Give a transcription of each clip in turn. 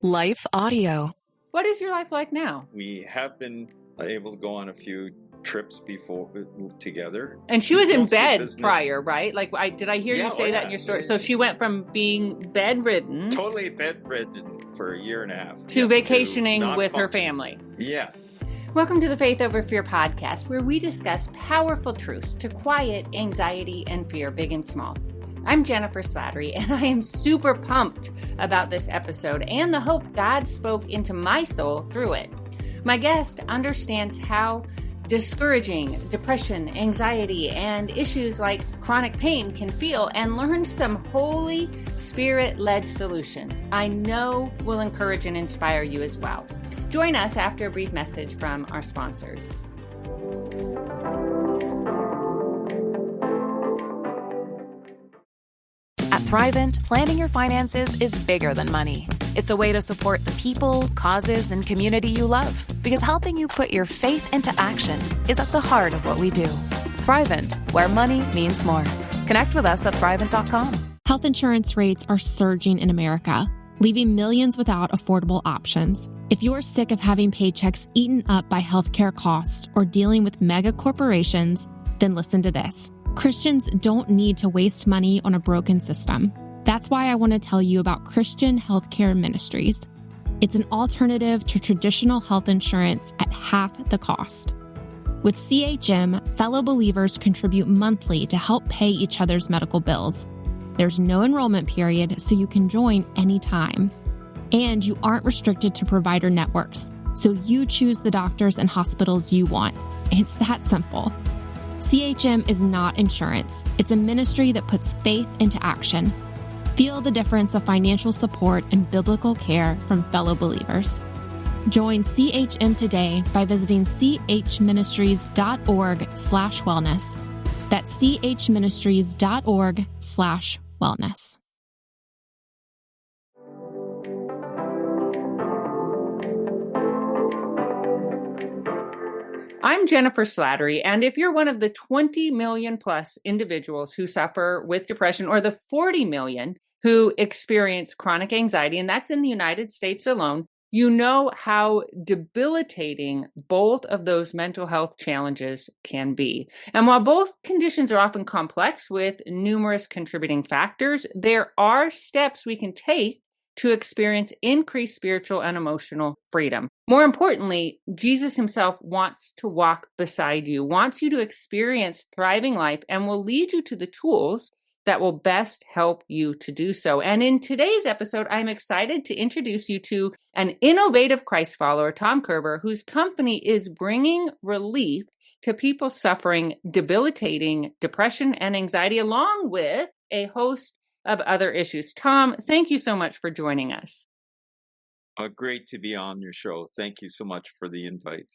Life Audio. What is your life like now? We have been able to go on a few trips before together. And she was in Mostly bed business. prior, right? Like, did I hear you say that in your story? So she went from being bedridden Totally bedridden for a year and a half. to vacationing with her family. Yeah. Welcome to the Faith Over Fear podcast, where we discuss powerful truths to quiet anxiety and fear, big and small. I'm Jennifer Slattery, and I am super pumped about this episode and the hope God spoke into my soul through it. My guest understands how discouraging depression, anxiety, and issues like chronic pain can feel and learns some Holy Spirit-led solutions I know will encourage and inspire you as well. Join us after a brief message from our sponsors. At Thrivent, planning your finances is bigger than money. It's a way to support the people, causes, and community you love. Because helping you put your faith into action is at the heart of what we do. Thrivent, where money means more. Connect with us at Thrivent.com. Health insurance rates are surging in America, leaving millions without affordable options. If you're sick of having paychecks eaten up by healthcare costs or dealing with mega corporations, then listen to this. Christians don't need to waste money on a broken system. That's why I want to tell you about Christian Healthcare Ministries. It's an alternative to traditional health insurance at half the cost. With CHM, fellow believers contribute monthly to help pay each other's medical bills. There's no enrollment period, so you can join anytime. And you aren't restricted to provider networks, so you choose the doctors and hospitals you want. It's that simple. CHM is not insurance. It's a ministry that puts faith into action. Feel the difference of financial support and biblical care from fellow believers. Join CHM today by visiting chministries.org/wellness. That's chministries.org/wellness. I'm Jennifer Slattery, and if you're one of the 20 million plus individuals who suffer with depression, or the 40 million who experience chronic anxiety, and that's in the United States alone, you know how debilitating both of those mental health challenges can be. And while both conditions are often complex with numerous contributing factors, there are steps we can take to experience increased spiritual and emotional freedom. More importantly, Jesus himself wants to walk beside you, wants you to experience thriving life, and will lead you to the tools that will best help you to do so. And in today's episode, I'm excited to introduce you to an innovative Christ follower, Tom Kerber, whose company is bringing relief to people suffering debilitating depression and anxiety, along with a host of other issues. Tom, thank you so much for joining us. Great to be on your show. Thank you so much for the invite.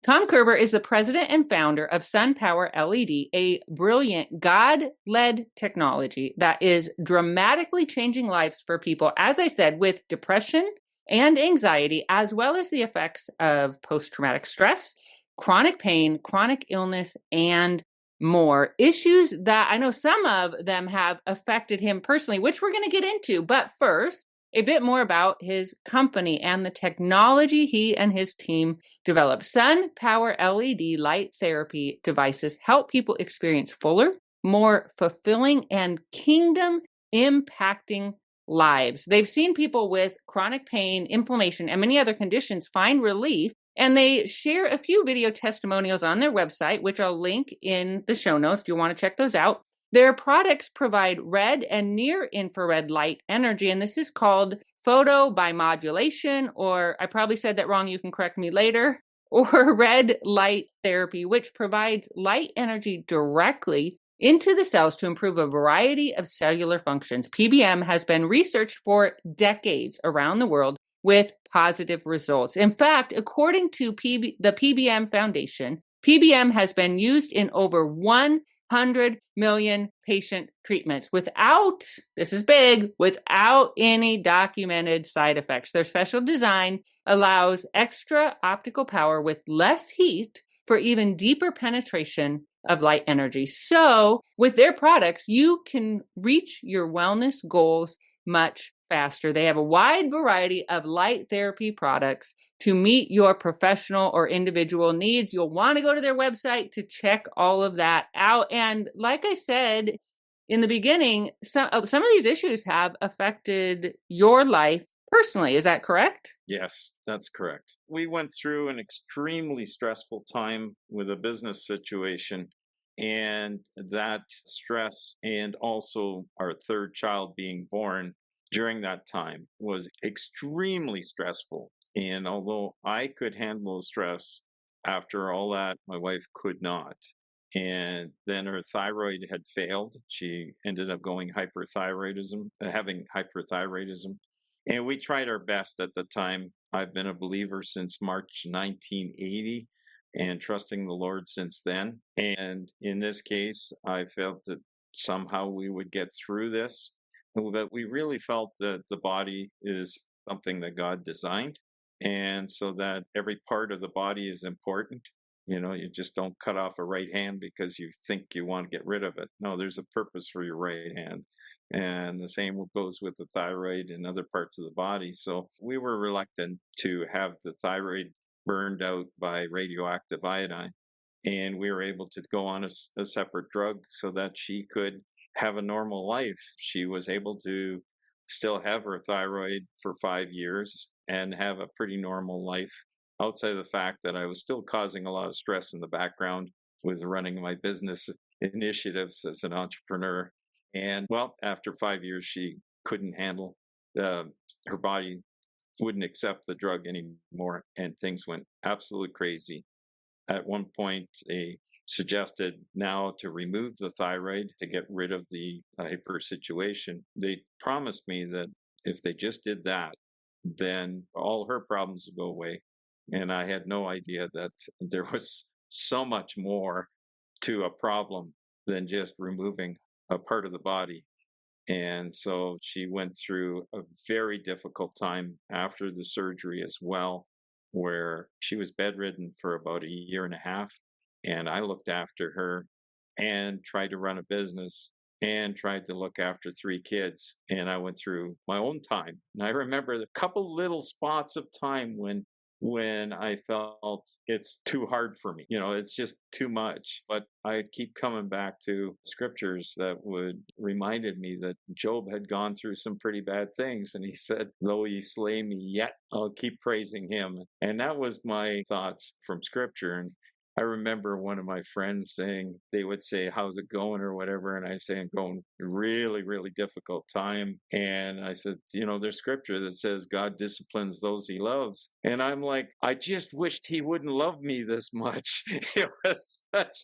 Tom Kerber is the president and founder of SunPowerLED, a brilliant God-led technology that is dramatically changing lives for people, as I said, with depression and anxiety, as well as the effects of post-traumatic stress, chronic pain, chronic illness, and more. Issues that I know some of them have affected him personally, which we're going to get into. But first, a bit more about his company and the technology he and his team developed. SunPowerLED light therapy devices help people experience fuller, more fulfilling, and kingdom-impacting lives. They've seen people with chronic pain, inflammation, and many other conditions find relief, and they share a few video testimonials on their website, which I'll link in the show notes if you want to check those out. Their products provide red and near-infrared light energy, and this is called photobiomodulation, or I probably said that wrong, you can correct me later, or red light therapy, which provides light energy directly into the cells to improve a variety of cellular functions. PBM has been researched for decades around the world with positive results. In fact, according to the PBM Foundation, PBM has been used in over 100 million patient treatments without, this is big, without any documented side effects. Their special design allows extra optical power with less heat for even deeper penetration of light energy. So with their products, you can reach your wellness goals much faster. They have a wide variety of light therapy products to meet your professional or individual needs. You'll want to go to their website to check all of that out. And like I said in the beginning, some of these issues have affected your life personally. Is that correct? Yes, that's correct. We went through an extremely stressful time with a business situation, and that stress and also our third child being born during that time was extremely stressful. And although I could handle the stress, after all that, my wife could not. And then her thyroid had failed. She ended up going having hyperthyroidism. And we tried our best at the time. I've been a believer since March 1980 and trusting the Lord since then. And in this case, I felt that somehow we would get through this. But we really felt that the body is something that God designed. And so that every part of the body is important. You know, you just don't cut off a right hand because you think you want to get rid of it. No, there's a purpose for your right hand. And the same goes with the thyroid and other parts of the body. So we were reluctant to have the thyroid burned out by radioactive iodine. And we were able to go on a separate drug so that she could have a normal life. She was able to still have her thyroid for 5 years and have a pretty normal life, outside of the fact that I was still causing a lot of stress in the background with running my business initiatives as an entrepreneur. And well, after 5 years, she couldn't handle her body wouldn't accept the drug anymore, and things went absolutely crazy. At one point, they suggested now to remove the thyroid to get rid of the hyper situation. They promised me that if they just did that, then all her problems would go away. And I had no idea that there was so much more to a problem than just removing a part of the body. And so she went through a very difficult time after the surgery as well, where she was bedridden for about a year and a half. And I looked after her and tried to run a business and tried to look after 3 kids. And I went through my own time. And I remember a couple little spots of time when I felt it's too hard for me. You know, it's just too much. But I keep coming back to scriptures that would reminded me that Job had gone through some pretty bad things. And he said, though he slay me, yet I'll keep praising him. And that was my thoughts from scripture. And I remember one of my friends saying, they would say, how's it going or whatever. And I say, I'm going really, really difficult time. And I said, you know, there's scripture that says God disciplines those he loves. And I'm like, I just wished he wouldn't love me this much. It was such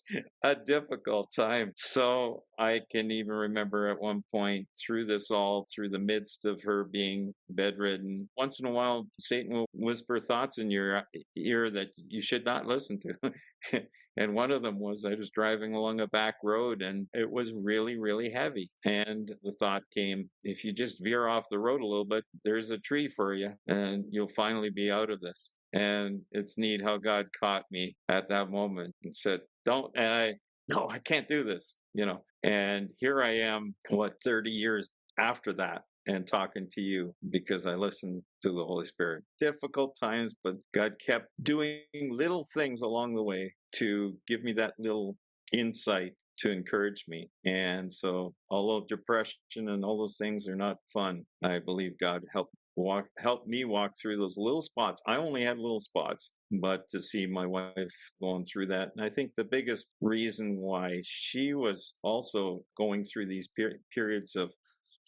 a difficult time. So I can even remember at one point through the midst of her being bedridden, once in a while, Satan will whisper thoughts in your ear that you should not listen to. And one of them was I was driving along a back road and it was really, really heavy. And the thought came, if you just veer off the road a little bit, there's a tree for you and you'll finally be out of this. And it's neat how God caught me at that moment and said, don't, and no, I can't do this, you know. And here I am, 30 years after that, and talking to you because I listened to the Holy Spirit. Difficult times, but God kept doing little things along the way to give me that little insight to encourage me. And so, although depression and all those things are not fun, I believe God helped me walk through those little spots. I only had little spots, but to see my wife going through that. And I think the biggest reason why she was also going through these periods of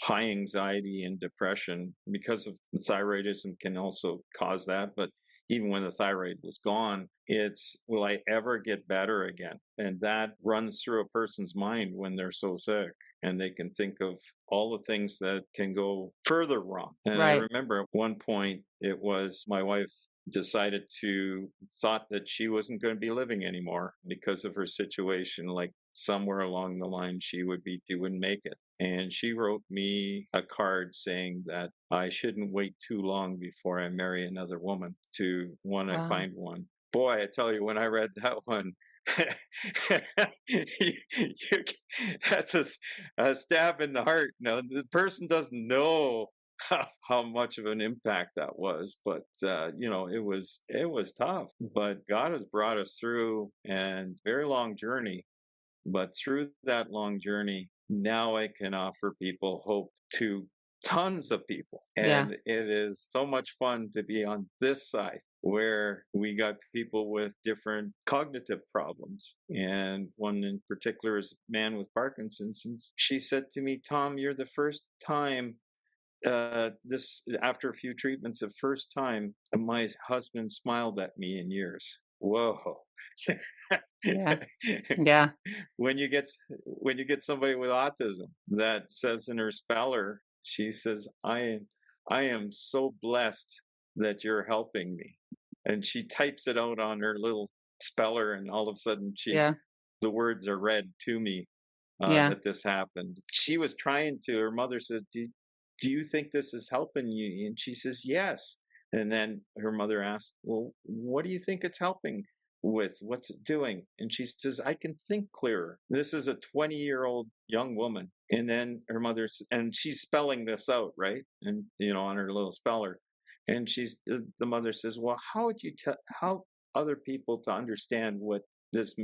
high anxiety and depression, because of the thyroidism can also cause that. But even when the thyroid was gone, it's, will I ever get better again? And that runs through a person's mind when they're so sick, and they can think of all the things that can go further wrong. And I remember at one point, it was my wife thought that she wasn't going to be living anymore because of her situation. Like somewhere along the line, she wouldn't make it. And she wrote me a card saying that I shouldn't wait too long before I marry another woman to find one. Boy, I tell you, when I read that one, that's a stab in the heart. No, the person doesn't know how much of an impact that was, but it was tough. But God has brought us through, and very long journey. But through that long journey, now I can offer people hope to tons of people. Yeah. And it is so much fun to be on this side where we got people with different cognitive problems. And one in particular is a man with Parkinson's. And she said to me, Tom, you're the first time this after a few treatments, the first time my husband smiled at me in years. Whoa. Yeah. Yeah. when you get somebody with autism that says in her speller, she says, I am so blessed that you're helping me. And she types it out on her little speller, and all of a sudden Yeah. the words are read to me Yeah. that this happened. She was trying to, her mother says, do you think this is helping you? And she says, yes. And then her mother asks, well, what do you think it's helping with? What's it doing? And she says, I can think clearer. This is a 20-year-old young woman. And then her mother, and she's spelling this out, right? And, on her little speller. And the mother says, well, how would you how other people to understand what this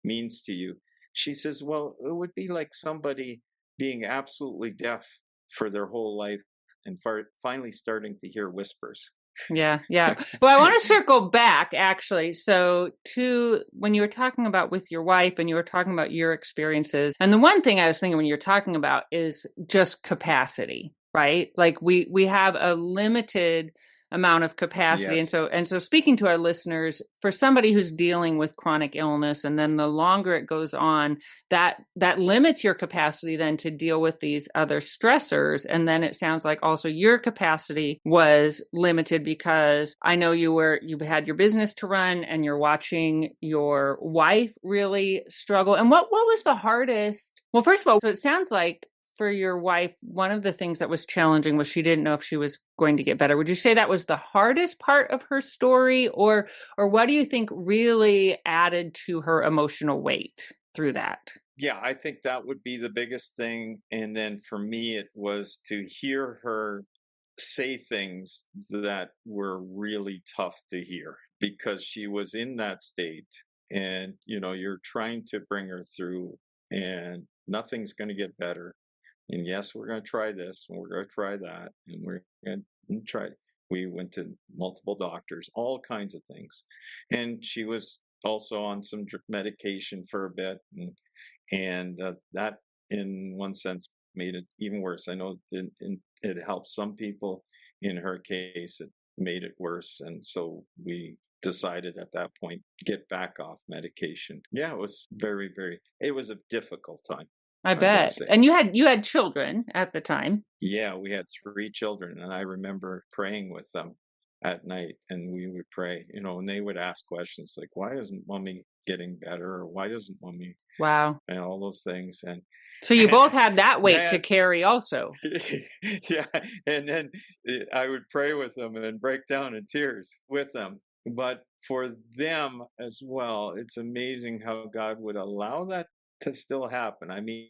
means to you? She says, well, it would be like somebody being absolutely deaf for their whole life and finally starting to hear whispers. Yeah. Yeah. Well, I want to circle back actually. So to when you were talking about with your wife and you were talking about your experiences, and the one thing I was thinking when you're talking about is just capacity, right? Like we have a limited amount of capacity. Yes. And so speaking to our listeners, for somebody who's dealing with chronic illness, and then the longer it goes on, that limits your capacity then to deal with these other stressors. And then it sounds like also your capacity was limited because I know you had your business to run and you're watching your wife really struggle. And what was the hardest? Well, first of all, so it sounds like for your wife, one of the things that was challenging was she didn't know if she was going to get better. Would you say that was the hardest part of her story, or what do you think really added to her emotional weight through that? Yeah, I think that would be the biggest thing. And then for me, it was to hear her say things that were really tough to hear because she was in that state. And, you're trying to bring her through and nothing's going to get better. And yes, we're going to try this and we're going to try that. And we're going to try. We went to multiple doctors, all kinds of things. And she was also on some medication for a bit. And that, in one sense, made it even worse. I know it helped some people. In her case, it made it worse. And so we decided at that point, get back off medication. Yeah, it was it was a difficult time. I bet. And you had children at the time. Yeah, we had 3 children, and I remember praying with them at night, and we would pray, and they would ask questions like, why isn't mommy getting better? Or why doesn't mommy? Wow. And all those things. And so you both had that weight to carry also. Yeah. And then I would pray with them and then break down in tears with them. But for them as well, it's amazing how God would allow that to still happen. I mean,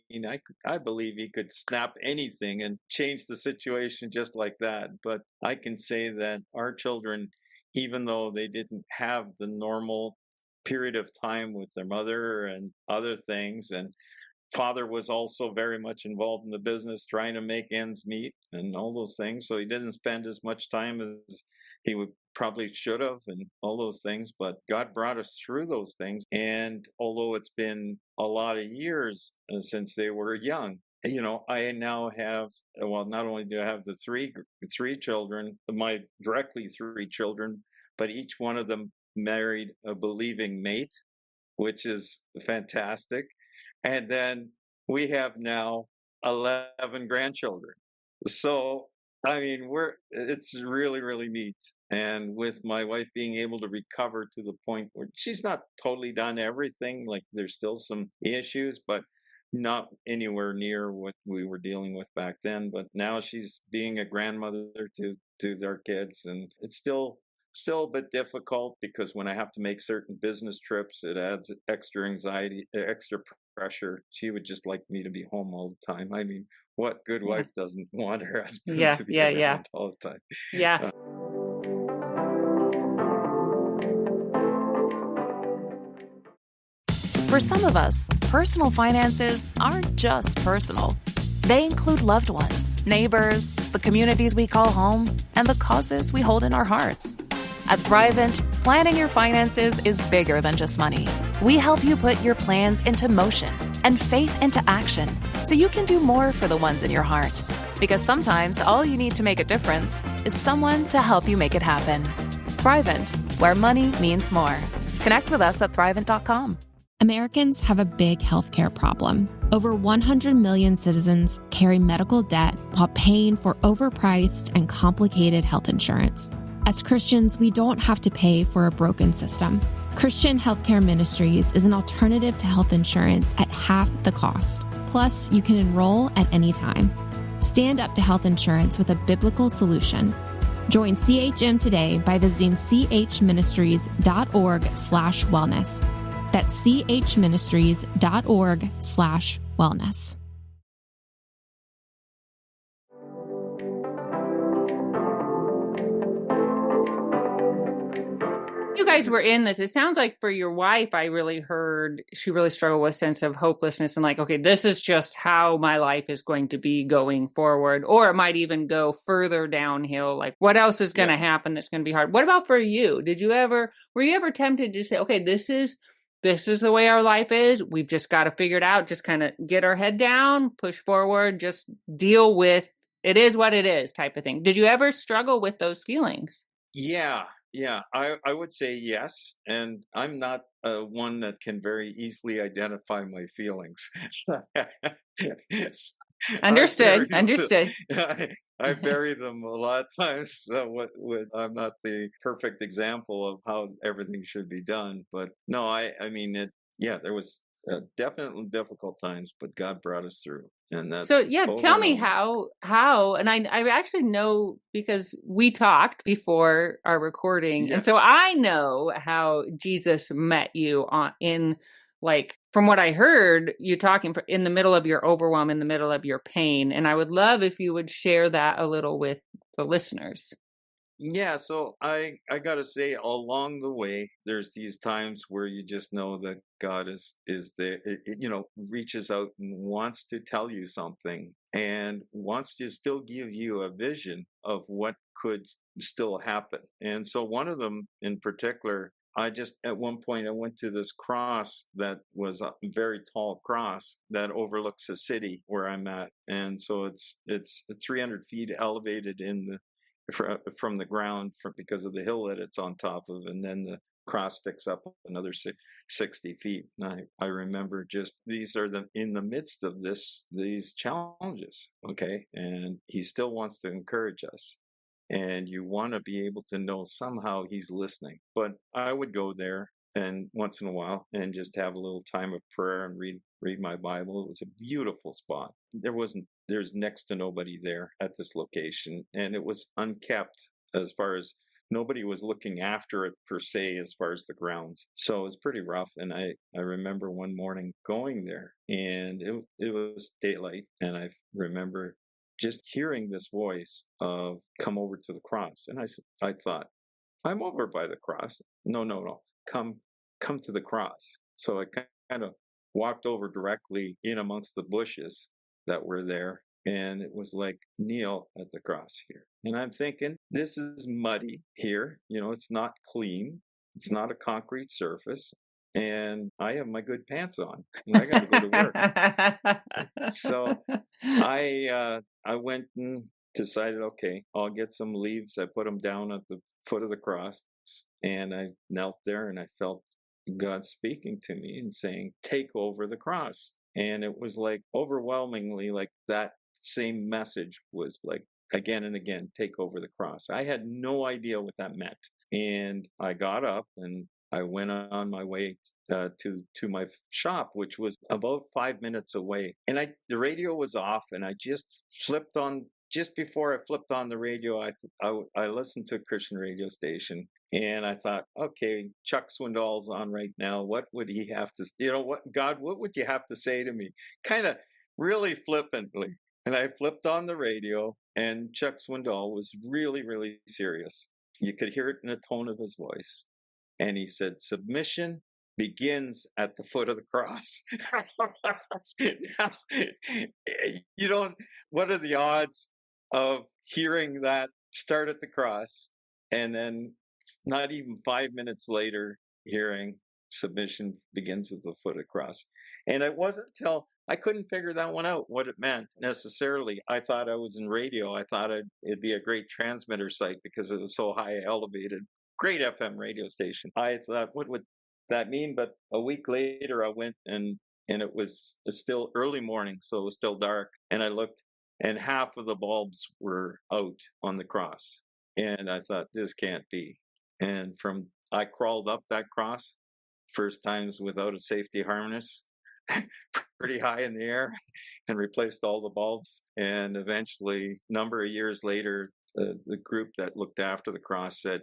I believe he could snap anything and change the situation just like that. But I can say that our children, even though they didn't have the normal period of time with their mother and other things, and father was also very much involved in the business, trying to make ends meet and all those things. So he didn't spend as much time as he would probably should have, and all those things. But God brought us through those things. And although it's been a lot of years since they were young, I now have, well, not only do I have the three children, my directly 3 children, but each one of them married a believing mate, which is fantastic. And then we have now 11 grandchildren. So, I mean, it's really, really neat. And with my wife being able to recover to the point where she's not totally done everything, like there's still some issues, but not anywhere near what we were dealing with back then. But now she's being a grandmother to their kids, and it's still Still a bit difficult because when I have to make certain business trips, it adds extra anxiety, extra pressure. She would just like me to be home all the time. I mean, what good Yeah. wife doesn't want her husband Yeah. to be Yeah. Yeah. around all the time? Yeah. Uh, For some of us, personal finances aren't just personal. They include loved ones, neighbors, the communities we call home, and the causes we hold in our hearts. At Thrivent, planning your finances is bigger than just money. We help you put your plans into motion and faith into action so you can do more for the ones in your heart. Because sometimes all you need to make a difference is someone to help you make it happen. Thrivent, where money means more. Connect with us at Thrivent.com. Americans have a big healthcare problem. Over 100 million citizens carry medical debt while paying for overpriced and complicated health insurance. As Christians, we don't have to pay for a broken system. Christian Healthcare Ministries is an alternative to health insurance at half the cost. Plus, you can enroll at any time. Stand up to health insurance with a biblical solution. Join CHM today by visiting chministries.org/wellness. That's chministries.org/wellness. You guys were in this. It sounds like for your wife, I really heard she really struggled with a sense of hopelessness and like, okay, this is just how my life is going to be going forward. Or it might even go further downhill. Like, what else is going to happen that's going to be hard? What about for you? Were you ever tempted to say, okay, this is the way our life is. We've just got to figure it out. Just kind of get our head down, push forward, just deal with it is what it is type of thing. Did you ever struggle with those feelings? Yeah, I would say yes. And I'm not one that can very easily identify my feelings. Understood. I bury them a lot of times. I'm not the perfect example of how everything should be done. But no, I mean, there was definitely difficult times, but God brought us through. And that's so, yeah, over tell and me over. how, and I actually know because we talked before our recording. Yeah. And so I know how Jesus met you like, from what I heard, you talking in the middle of your overwhelm, in the middle of your pain. And I would love if you would share that a little with the listeners. Yeah, so I gotta say, along the way, there's these times where you just know that God is there, reaches out and wants to tell you something and wants to still give you a vision of what could still happen. And so one of them in particular, at one point I went to this cross that was a very tall cross that overlooks the city where I'm at, and so it's 300 feet elevated from the ground because of the hill that it's on top of, and then the cross sticks up another 60 feet. And I remember just these are in the midst of these challenges, okay, and he still wants to encourage us, and you want to be able to know somehow he's listening. But I would go there and once in a while and just have a little time of prayer and read my Bible. It was a beautiful spot. There's next to nobody there at this location, and it was unkept as far as nobody was looking after it per se as far as the grounds. So it was pretty rough. And I remember one morning going there, and it was daylight, and I remember just hearing this voice of come over to the cross. And I thought, I'm over by the cross. No. Come to the cross. So I kind of walked over directly in amongst the bushes that were there. And it was like, kneel at the cross here. And I'm thinking, this is muddy here. It's not clean. It's not a concrete surface. And I have my good pants on, and I got to go to work. So I went and decided, okay, I'll get some leaves. I put them down at the foot of the cross, and I knelt there, and I felt God speaking to me and saying, take over the cross. And it was like overwhelmingly like that same message was like again and again, take over the cross. I had no idea what that meant. And I got up and I went on my way to my shop, which was about 5 minutes away. And the radio was off, and I just flipped on just before I flipped on the radio, I listened to a Christian radio station, and I thought, okay, Chuck Swindoll's on right now. What would he have to, what would you have to say to me? Kind of really flippantly. And I flipped on the radio, and Chuck Swindoll was really, really serious. You could hear it in the tone of his voice. And he said, submission begins at the foot of the cross. Now, what are the odds of hearing that start at the cross and then not even 5 minutes later hearing submission begins at the foot of the cross? And it wasn't till I couldn't figure that one out, what it meant necessarily. I thought I was in radio. I thought it'd be a great transmitter site because it was so high elevated. Great FM radio station. I thought, what would that mean? But a week later, I went and it was still early morning, so it was still dark. And I looked, and half of the bulbs were out on the cross. And I thought, this can't be. And I crawled up that cross, first times without a safety harness, pretty high in the air, and replaced all the bulbs. And eventually, a number of years later, the group that looked after the cross said,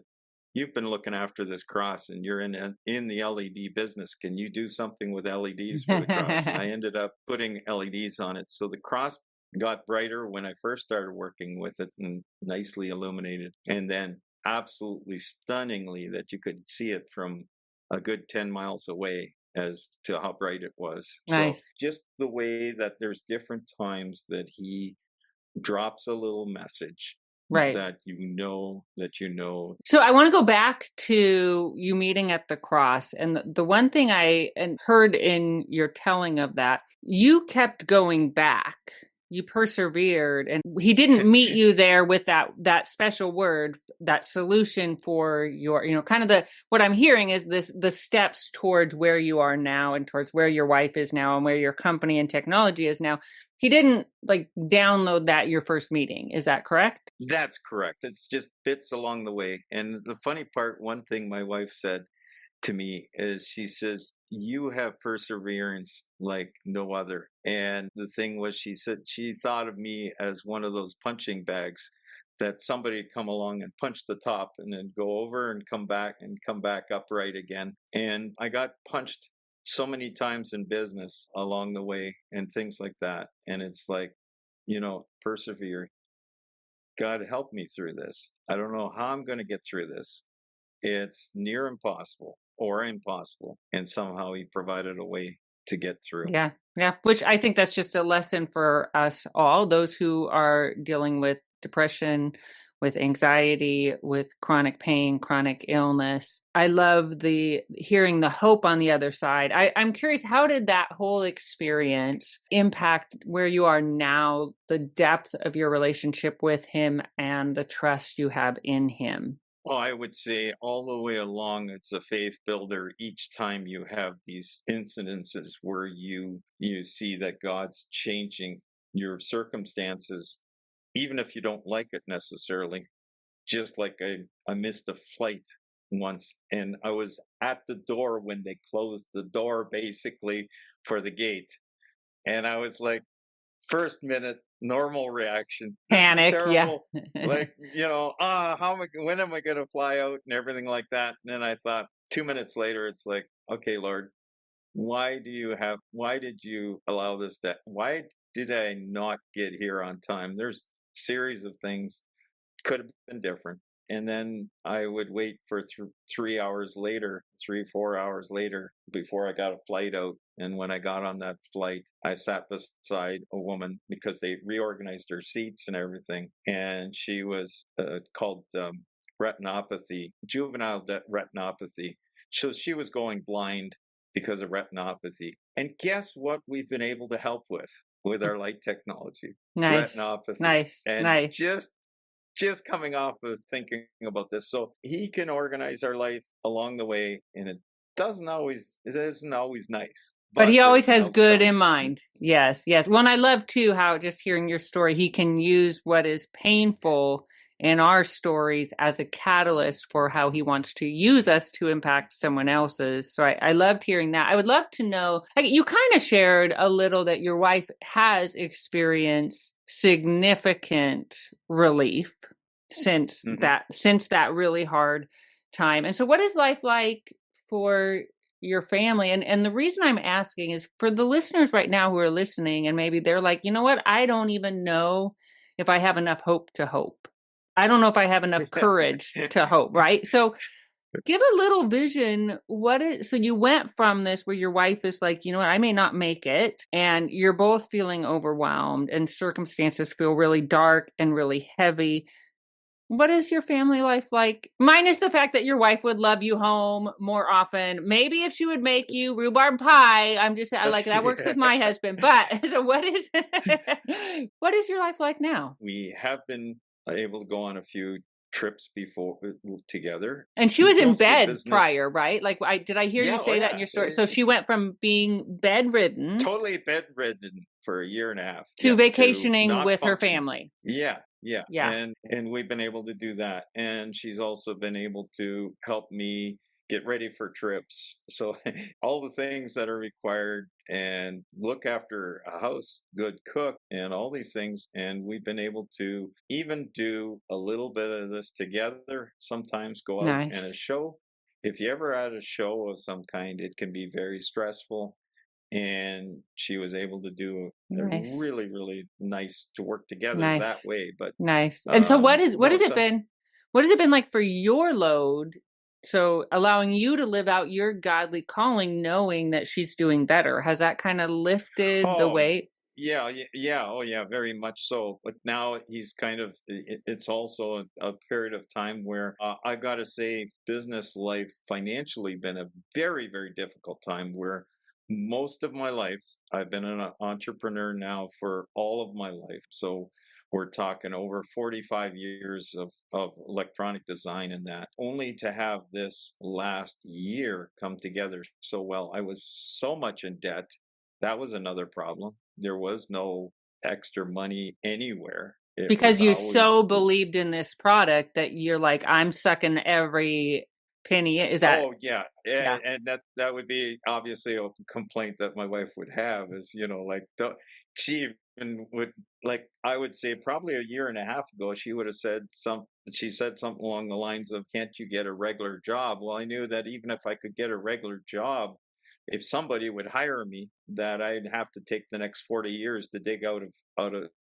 you've been looking after this cross and you're in the LED business. Can you do something with LEDs for the cross? And I ended up putting LEDs on it. So the cross got brighter when I first started working with it and nicely illuminated. And then absolutely stunningly that you could see it from a good 10 miles away as to how bright it was. Nice. So just the way that there's different times that he drops a little message. Right. That you know. So I want to go back to you meeting at the cross. And the one thing I heard in your telling of that, you kept going back. You persevered, and he didn't meet you there with that special word, that solution for your, kind of what I'm hearing is the steps towards where you are now and towards where your wife is now and where your company and technology is now. He didn't download that your first meeting. Is that correct? That's correct. It's just bits along the way. And the funny part, one thing my wife said to me is she says, you have perseverance like no other. And the thing was, she said she thought of me as one of those punching bags that somebody would come along and punch the top and then go over and come back upright again. And I got punched so many times in business along the way and things like that. And it's persevere. God help me through this. I don't know how I'm going to get through this. It's near impossible or impossible. And somehow he provided a way to get through. Yeah. Yeah. Which I think that's just a lesson for us all, those who are dealing with depression, with anxiety, with chronic pain, chronic illness. I love hearing the hope on the other side. I'm curious, how did that whole experience impact where you are now, the depth of your relationship with him and the trust you have in him? Well, I would say all the way along, it's a faith builder. Each time you have these incidences where you see that God's changing your circumstances, even if you don't like it necessarily. Just like I missed a flight once, and I was at the door when they closed the door basically for the gate. And I was like, first minute, normal reaction. Panic, yeah. When am I going to fly out and everything like that? And then I thought 2 minutes later, it's like, okay, Lord, why did you allow this? Why did I not get here on time? There's series of things could have been different. And then I would wait for 4 hours later before I got a flight out. And when I got on that flight, I sat beside a woman because they reorganized her seats and everything. And she was called retinopathy, juvenile retinopathy. So she was going blind because of retinopathy. And guess what we've been able to help with our light technology? Nice. Retinopathy. Nice. Just coming off of thinking about this. So he can organize our life along the way, and it isn't always nice. But he always has good in mind. Yes, yes. Well, and I love too how just hearing your story, he can use what is painful in our stories as a catalyst for how he wants to use us to impact someone else's. So I loved hearing that. I would love to know, you kind of shared a little that your wife has experienced significant relief since that really hard time. And so what is life like for your family? And the reason I'm asking is for the listeners right now who are listening, and maybe they're like, you know what, I don't even know if I have enough hope to hope. I don't know if I have enough courage to hope, right? So give a little vision. So you went from this where your wife is like, you know what, I may not make it, and you're both feeling overwhelmed and circumstances feel really dark and really heavy. What is your family life like? Minus the fact that your wife would love you home more often. Maybe if she would make you rhubarb pie. I like that works with my husband. But so what is what is your life like now? We have been able to go on a few trips before together. And she was in Mostly bed business. prior, right? Like did I hear you say that in your story? So she went from being bedridden, totally bedridden for a year and a half, to vacationing not with her functioning. family. Yeah. Yeah. And we've been able to do that. And she's also been able to help me get ready for trips. So all the things that are required, and look after a house, good cook, and all these things. And we've been able to even do a little bit of this together, sometimes go out and a show. If you ever at a show of some kind, it can be very stressful. And she was able to do a really, really nice to work together that way. But nice. And so what has it been like for your load? So allowing you to live out your godly calling, knowing that she's doing better, has that kind of lifted the weight? Yeah. Oh, yeah, very much so. But now he's kind of, it's also a period of time where I got to say, business life financially been a very, very difficult time where most of my life, I've been an entrepreneur now for all of my life. So we're talking over 45 years of electronic design, and that only to have this last year come together so well. I was so much in debt. That was another problem. There was no extra money anywhere. Because you so believed in this product that you're like, I'm sucking every penny. Is that? Oh, yeah. And that would be obviously a complaint that my wife would have is, like, she even would, like, I would say probably a year and a half ago, she would have said she said something along the lines of, can't you get a regular job? Well, I knew that even if I could get a regular job, if somebody would hire me, that I'd have to take the next 40 years to dig out of,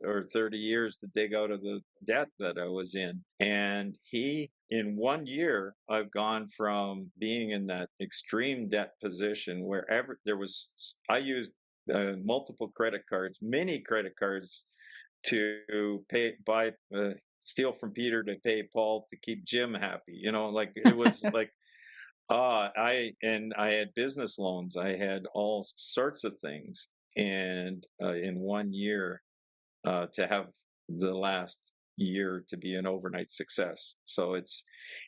or 30 years to dig out of the debt that I was in. And in 1 year, I've gone from being in that extreme debt position wherever I used multiple credit cards, many credit cards to steal from Peter to pay Paul to keep Jim happy. Like it was like, I had business loans. I had all sorts of things, and in 1 year, to have the last year to be an overnight success. So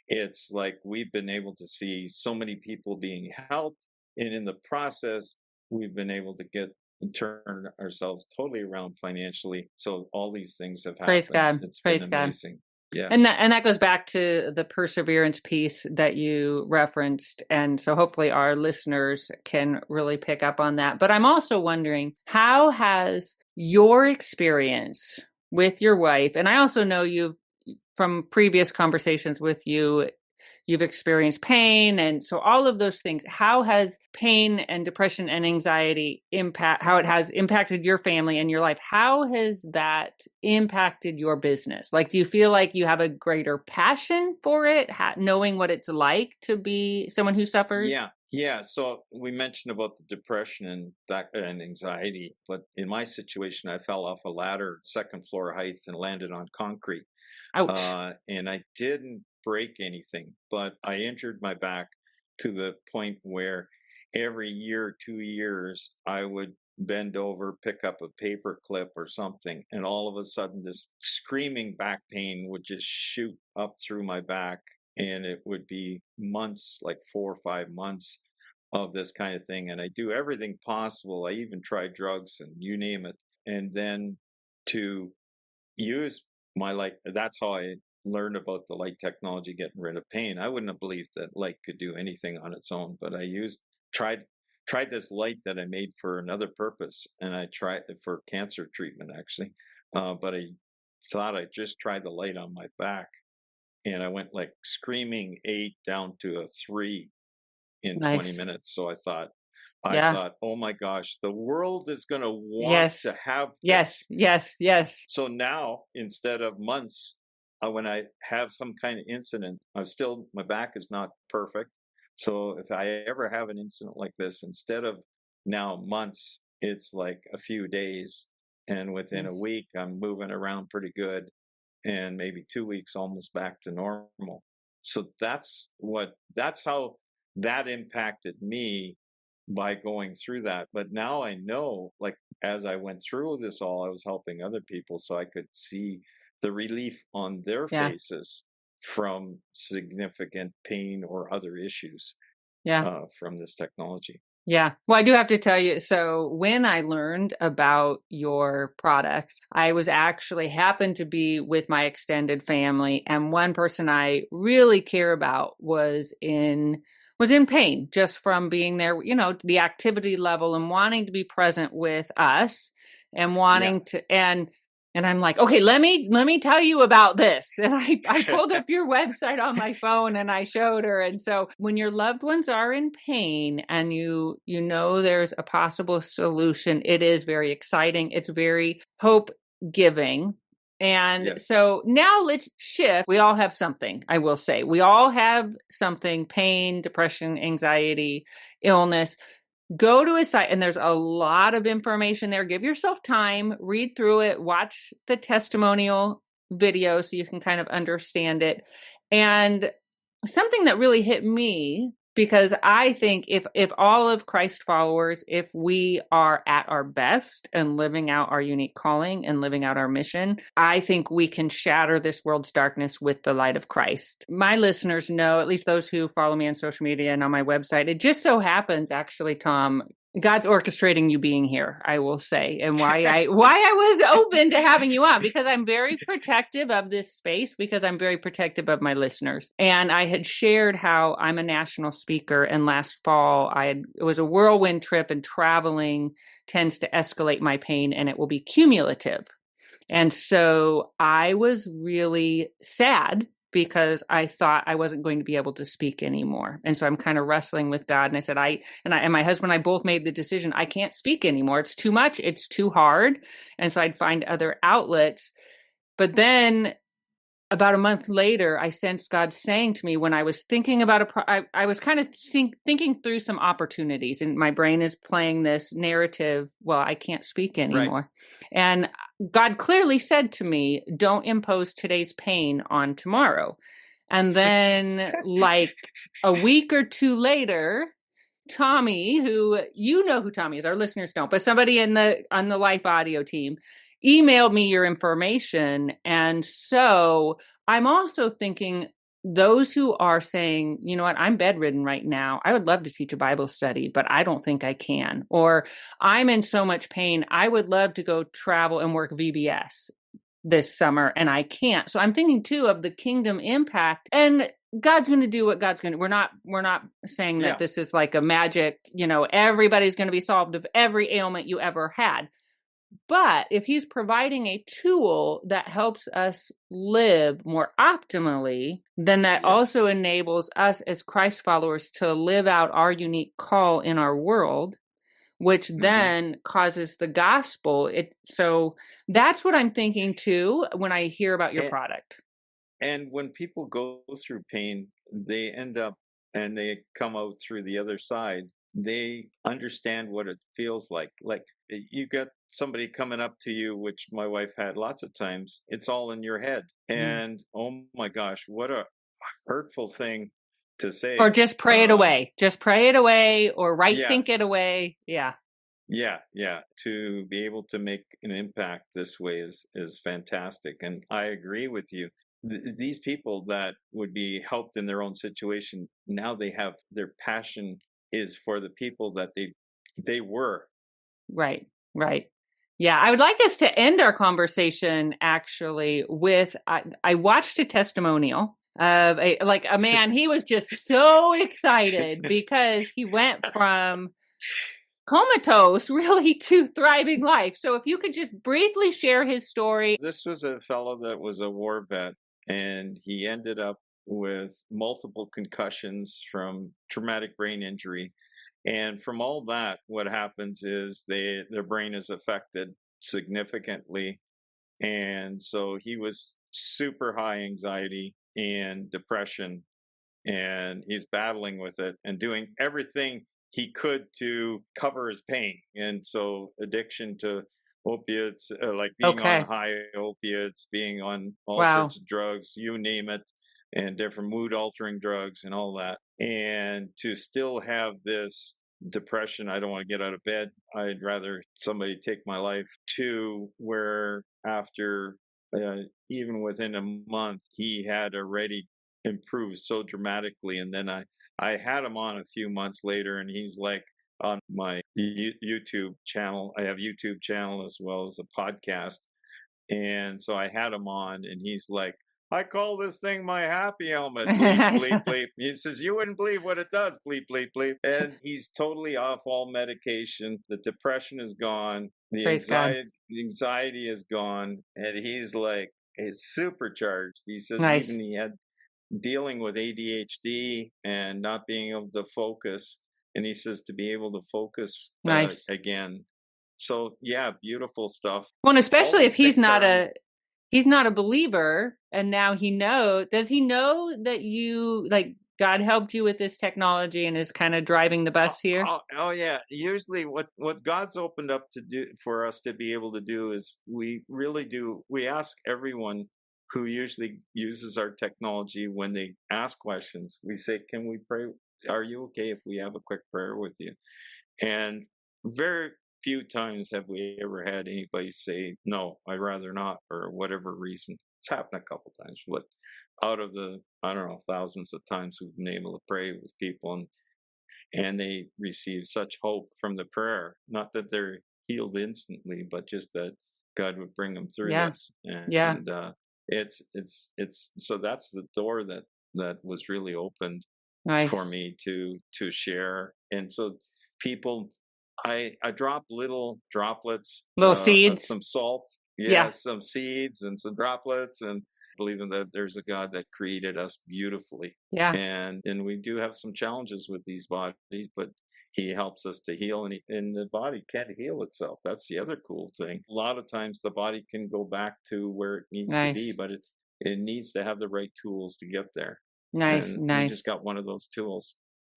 it's like we've been able to see so many people being helped, and in the process, we've been able to turn ourselves totally around financially. So all these things have happened. Praise God. It's Praise been amazing. God. Yeah. And that goes back to the perseverance piece that you referenced. And so hopefully our listeners can really pick up on that. But I'm also wondering, how has your experience with your wife, and I also know from previous conversations with you've experienced pain. And so all of those things, how has pain and depression and anxiety how it has impacted your family and your life? How has that impacted your business? Like, do you feel like you have a greater passion for it, knowing what it's like to be someone who suffers? Yeah. So we mentioned about the depression and anxiety, but in my situation, I fell off a ladder, second floor height, and landed on concrete. Ouch. And I didn't break anything, but I injured my back to the point where every year, 2 years, I would bend over, pick up a paper clip or something, and all of a sudden this screaming back pain would just shoot up through my back, and it would be months, like 4 or 5 months of this kind of thing. And I do everything possible. I even tried drugs and you name it. And then to use that's how I learned about the light technology getting rid of pain. I wouldn't have believed that light could do anything on its own, but I tried this light that I made for another purpose, and I tried it for cancer treatment actually. but I thought I just tried the light on my back, and I went like screaming 8 down to a 3 in 20 Nice. minutes. So I Yeah. thought, oh my gosh, the world is going to want Yes. to have Yes. this. Yes. Yes. So now, instead of months, when I have some kind of incident, my back is not perfect. So if I ever have an incident like this, instead of now months, it's like a few days. And within a Yes. week, I'm moving around pretty good. And maybe 2 weeks, almost back to normal. So that's how that impacted me by going through that. But now I know, like, as I went through this all, I was helping other people so I could see the relief on their Yeah. faces from significant pain or other issues Yeah. from this technology. Yeah. Well, I do have to tell you, so when I learned about your product, I was actually happened to be with my extended family, and one person I really care about was in pain just from being there, the activity level and wanting to be present with us and Yeah. wanting to and I'm like, okay, let me tell you about this. And I pulled up your website on my phone and I showed her. And so when your loved ones are in pain and you know there's a possible solution, it is very exciting. It's very hope giving. And Yes. so now let's shift. We all have something, I will say. We all have something: pain, depression, anxiety, illness. Go to a site, and there's a lot of information there. Give yourself time, read through it, watch the testimonial video so you can kind of understand it. And something that really hit me, because I think if all of Christ followers, if we are at our best and living out our unique calling and living out our mission, I think we can shatter this world's darkness with the light of Christ. My listeners know, at least those who follow me on social media and on my website, it just so happens, actually, Tom, God's orchestrating you being here, I will say, and why I was open to having you on, because I'm very protective of this space, because I'm very protective of my listeners. And I had shared how I'm a national speaker, and last fall it was a whirlwind trip, and traveling tends to escalate my pain, and it will be cumulative. And so I was really sad because I thought I wasn't going to be able to speak anymore. And so I'm kind of wrestling with God. And I said, and my husband and I both made the decision, I can't speak anymore. It's too much. It's too hard. And so I'd find other outlets. But then about a month later, I sensed God saying to me, when I was thinking about I was kind of thinking through some opportunities, and my brain is playing this narrative, well, I can't speak anymore. Right. And God clearly said to me, don't impose today's pain on tomorrow. And then like a week or two later, Tommy, who, you know who Tommy is, our listeners don't, but somebody on the Life Audio team emailed me your information. And so I'm also thinking, those who are saying, you know what, I'm bedridden right now, I would love to teach a Bible study, but I don't think I can. Or I'm in so much pain, I would love to go travel and work VBS this summer, and I can't. So I'm thinking too of the kingdom impact, and God's going to do what God's going to. We're not saying that this is like a magic, everybody's going to be solved of every ailment you ever had. But if he's providing a tool that helps us live more optimally, then that also enables us as Christ followers to live out our unique call in our world, which then causes the gospel. So that's what I'm thinking too when I hear about your product. And when people go through pain, they end up and they come out through the other side. They understand what it feels like. Like, you got somebody coming up to you, which my wife had lots of times. It's all in your head. And oh my gosh, what a hurtful thing to say. Or just pray it away. Just pray it away, or think it away. Yeah. Yeah. To be able to make an impact this way is fantastic. And I agree with you. These people that would be helped in their own situation, now they have their passion is for the people that they were. Right. Yeah, I would like us to end our conversation actually with, I watched a testimonial of a man. He was just so excited because he went from comatose really to thriving life. So if you could just briefly share his story. This was a fellow that was a war vet, and he ended up with multiple concussions from traumatic brain injury. And from all that, what happens is their brain is affected significantly. And so he was super high anxiety and depression, and he's battling with it and doing everything he could to cover his pain. And so addiction to opiates, like being on Okay. high opiates, being on all Wow. sorts of drugs, you name it, and different mood altering drugs and all that. And to still have this depression, I don't want to get out of bed, I'd rather somebody take my life, to where after even within a month, he had already improved so dramatically. And then I had him on a few months later, and he's like on my YouTube channel. I have YouTube channel as well as a podcast. And so I had him on, and he's like, I call this thing my happy helmet. Bleep, bleep, bleep. He says, you wouldn't believe what it does. Bleep, bleep, bleep. And he's totally off all medication. The depression is gone. The Praise God. anxiety is gone. And he's like, it's supercharged. He says Nice. even he had dealing with ADHD and not being able to focus. And he says to be able to focus Nice. again. So yeah, beautiful stuff. Well, and especially All if these he's things not are- he's not a believer, and now does he know that you, like, God helped you with this technology and is kind of driving the bus here? Oh yeah. Usually what God's opened up to do for us to be able to do is we ask everyone who usually uses our technology, when they ask questions, we say, can we pray? Are you okay if we have a quick prayer with you? And very few times have we ever had anybody say, no, I'd rather not, for whatever reason. It's happened a couple times, but out of the, I don't know, thousands of times we've been able to pray with people, and they receive such hope from the prayer. Not that they're healed instantly, but just that God would bring them through Yeah. this. And Yeah. it's so that's the door that was really opened Nice. for me to share. And so people, I drop little droplets, Little seeds. some salt, Yeah. some seeds and some droplets, and believing that there's a God that created us beautifully. Yeah. And we do have some challenges with these bodies, but he helps us to heal, and the body can't heal itself. That's the other cool thing. A lot of times the body can go back to where it needs to be, Nice. but it needs to have the right tools to get there. Nice. And we Nice. just got one of those tools.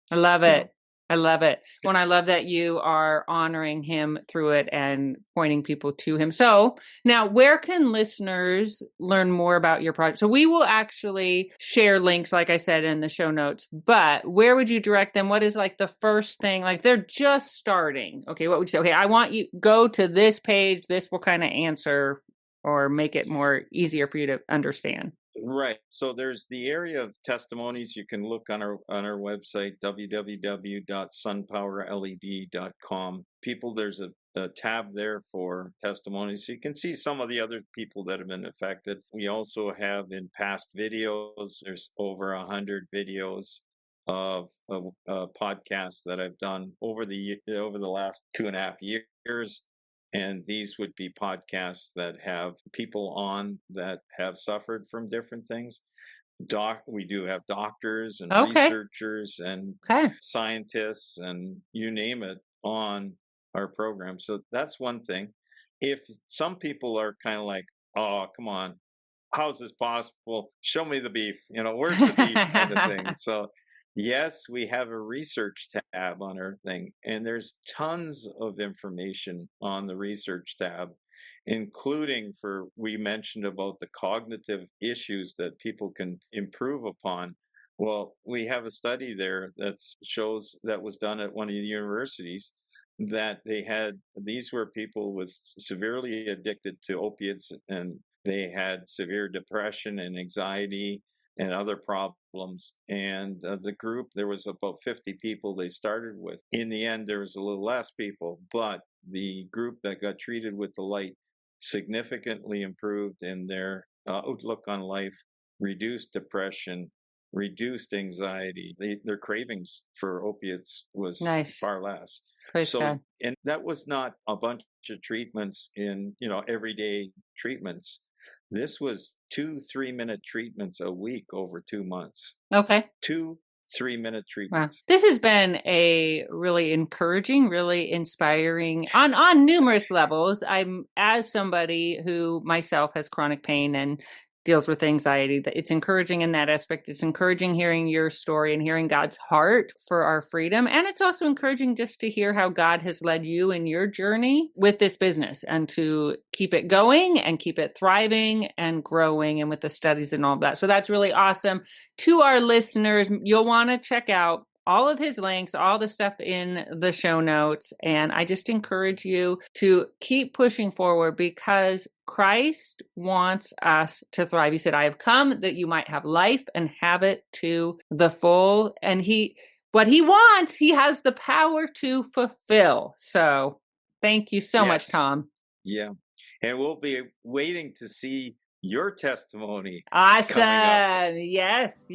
I love you know. it. I love it. Well, and I love that you are honoring him through it and pointing people to him. So now, where can listeners learn more about your project? So we will actually share links, like I said, in the show notes, but where would you direct them? What is like the first thing, like they're just starting? Okay. What would you say? Okay, I want you go to this page. This will kind of answer or make it more easier for you to understand. Right. So there's the area of testimonies. You can look on our website, www.sunpowerled.com. People, there's a tab there for testimonies. So you can see some of the other people that have been affected. We also have in past videos, there's over 100 videos of podcasts that I've done over the last 2.5 years. And these would be podcasts that have people on that have suffered from different things. We do have doctors and researchers and scientists and you name it on our program. So that's one thing. If some people are kind of like, oh, come on, how's this possible? Show me the beef. Where's the beef kind of thing. So yes, we have a research tab on our thing, and there's tons of information on the research tab, including we mentioned about the cognitive issues that people can improve upon. Well, we have a study there that shows that was done at one of the universities that these were people with severely addicted to opiates, and they had severe depression and anxiety and other problems. And the group, there was about 50 people they started with. In the end, there was a little less people, but the group that got treated with the light significantly improved in their outlook on life, reduced depression, reduced anxiety. Their cravings for opiates was far less. Praise God. And that was not a bunch of treatments in, everyday treatments. This was 2 3-minute treatments a week over 2 months. Okay. 2 3-minute Wow. treatments. This has been a really encouraging, really inspiring on numerous levels. I'm, as somebody who myself has chronic pain and deals with anxiety, that it's encouraging in that aspect. It's encouraging hearing your story and hearing God's heart for our freedom. And it's also encouraging just to hear how God has led you in your journey with this business and to keep it going and keep it thriving and growing, and with the studies and all that. So that's really awesome. To our listeners, you'll want to check out all of his links, all the stuff in the show notes. And I just encourage you to keep pushing forward, because Christ wants us to thrive. He said, I have come that you might have life and have it to the full. And what he wants, he has the power to fulfill. So thank you so much, Tom. Yeah. And we'll be waiting to see your testimony. Awesome. Yes.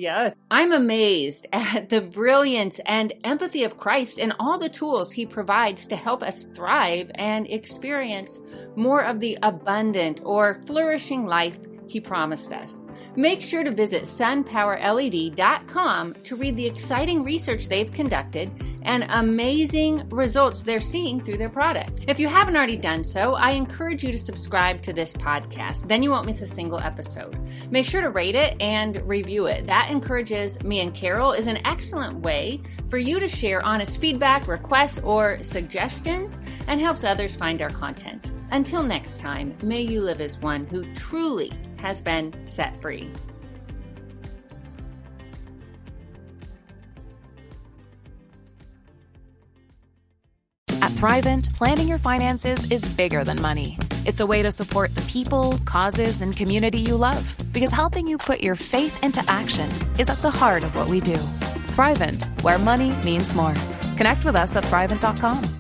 I'm amazed at the brilliance and empathy of Christ and all the tools he provides to help us thrive and experience more of the abundant or flourishing life he promised us. Make sure to visit SunPowerLED.com to read the exciting research they've conducted and amazing results they're seeing through their product. If you haven't already done so, I encourage you to subscribe to this podcast. Then you won't miss a single episode. Make sure to rate it and review it. That encourages me and Carol, is an excellent way for you to share honest feedback, requests, or suggestions, and helps others find our content. Until next time, may you live as one who truly has been set free. At Thrivent, planning your finances is bigger than money. It's a way to support the people, causes, and community you love, because helping you put your faith into action is at the heart of what we do. Thrivent, where money means more. Connect with us at Thrivent.com.